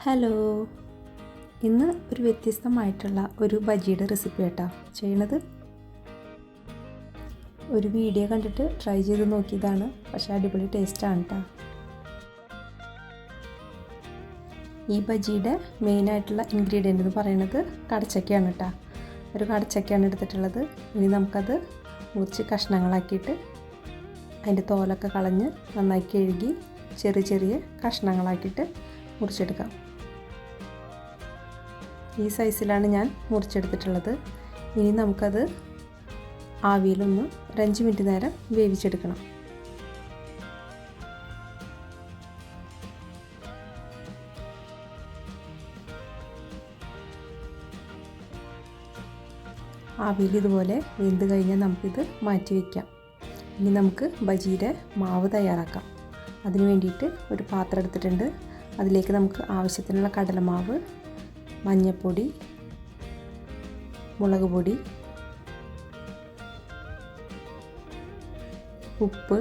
Hello, ഇന്ന് ഒരു വ്യത്യസ്തമായിട്ടുള്ള ഒരു ബജിയുടെ റെസിപ്പി ആയിട്ടാ ചെയ്യണത്. ഒരു വീഡിയോ കണ്ടിട്ട് ട്രൈ ചെയ്ത് നോക്കിയതാണ്, പക്ഷേ അടിപൊളി ടേസ്റ്റാണ് കേട്ടോ. ഈ ബജിയുടെ മെയിനായിട്ടുള്ള ഇൻഗ്രീഡിയൻ്റ് എന്ന് പറയുന്നത് കടച്ചക്കയാണ് കേട്ടോ. ഒരു കടച്ചക്കയാണ് എടുത്തിട്ടുള്ളത്. ഇനി നമുക്കത് മുറിച്ച് കഷ്ണങ്ങളാക്കിയിട്ട് അതിൻ്റെ തോലൊക്കെ കളഞ്ഞ് നന്നായി കഴുകി ചെറിയ ചെറിയ കഷ്ണങ്ങളാക്കിയിട്ട് മുറിച്ചെടുക്കാം. ഈ സൈസിലാണ് ഞാൻ മുറിച്ചെടുത്തിട്ടുള്ളത്. ഇനി നമുക്കത് ആവിയിലൊന്ന് ഒരു 5 മിനിറ്റ് നേരം വേവിച്ചെടുക്കണം. ആവിയിൽ ഇതുപോലെ വെന്ത് കഴിഞ്ഞാൽ നമുക്കിത് മാറ്റി വയ്ക്കാം. ഇനി നമുക്ക് ബജിയുടെ മാവ് തയ്യാറാക്കാം. അതിന് വേണ്ടിയിട്ട് ഒരു പാത്രം എടുത്തിട്ടുണ്ട്. അതിലേക്ക് നമുക്ക് ആവശ്യത്തിനുള്ള കടലമാവ്, മഞ്ഞൾപ്പൊടി, മുളക് പൊടി, ഉപ്പ്,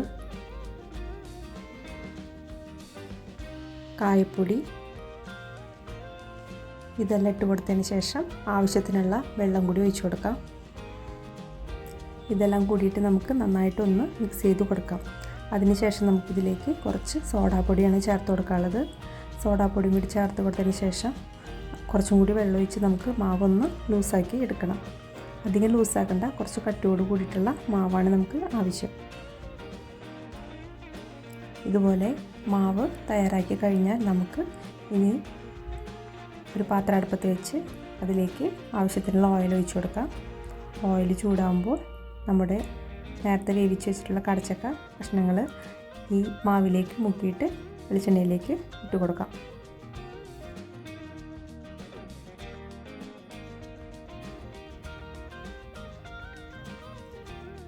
കായപ്പൊടി ഇതെല്ലാം ഇട്ട് കൊടുത്തതിന് ശേഷം ആവശ്യത്തിനുള്ള വെള്ളം കൂടി ഒഴിച്ചു കൊടുക്കാം. ഇതെല്ലാം കൂടിയിട്ട് നമുക്ക് നന്നായിട്ടൊന്ന് മിക്സ് ചെയ്ത് കൊടുക്കാം. അതിനുശേഷം നമുക്കിതിലേക്ക് കുറച്ച് സോഡാപ്പൊടിയാണ് ചേർത്ത് കൊടുക്കാനുള്ളത്. സോഡാപ്പൊടിയും കൂടി ചേർത്ത് കൊടുത്തതിന് ശേഷം കുറച്ചും കൂടി വെള്ളം ഒഴിച്ച് നമുക്ക് മാവൊന്ന് ലൂസാക്കി എടുക്കണം. അധികം ലൂസാക്കണ്ട, കുറച്ച് കട്ടിയോട് കൂടിയിട്ടുള്ള മാവാണ് നമുക്ക് ആവശ്യം. ഇതുപോലെ മാവ് തയ്യാറാക്കി കഴിഞ്ഞാൽ നമുക്ക് ഇനി ഒരു പാത്രം അടുപ്പത്ത് വെച്ച് അതിലേക്ക് ആവശ്യത്തിനുള്ള ഓയിൽ ഒഴിച്ചു കൊടുക്കാം. ഓയിൽ ചൂടാകുമ്പോൾ നമ്മുടെ നേരത്തെ വേവിച്ച് വെച്ചിട്ടുള്ള കടച്ചക്ക കഷ്ണങ്ങൾ ഈ മാവിലേക്ക് മുക്കിയിട്ട് വെളിച്ചെണ്ണയിലേക്ക് ഇട്ട് കൊടുക്കാം.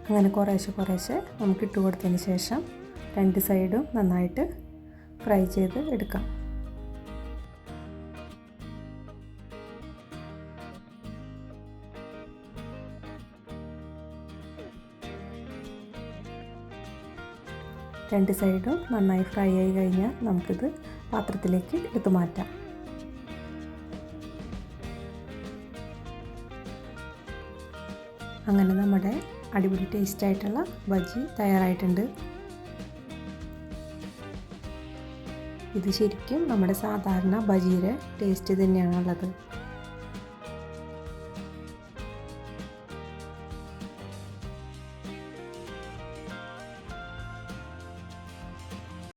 അങ്ങനെ കുറേശ്ശെ നമുക്ക് ഇട്ട് കൊടുത്തതിന് ശേഷം 2 സൈഡും നന്നായിട്ട് ഫ്രൈ ചെയ്ത് എടുക്കാം. രണ്ട് സൈഡും നന്നായി ഫ്രൈ ആയി കഴിഞ്ഞാൽ നമുക്കിത് പാത്രത്തിലേക്ക് എടുത്തു മാറ്റാം. അങ്ങനെ നമ്മുടെ അടിപൊളി ടേസ്റ്റായിട്ടുള്ള ബജി തയ്യാറായിട്ടുണ്ട്. ഇത് ശരിക്കും നമ്മുടെ സാധാരണ ബജിയുടെ ടേസ്റ്റ് തന്നെയാണുള്ളത്.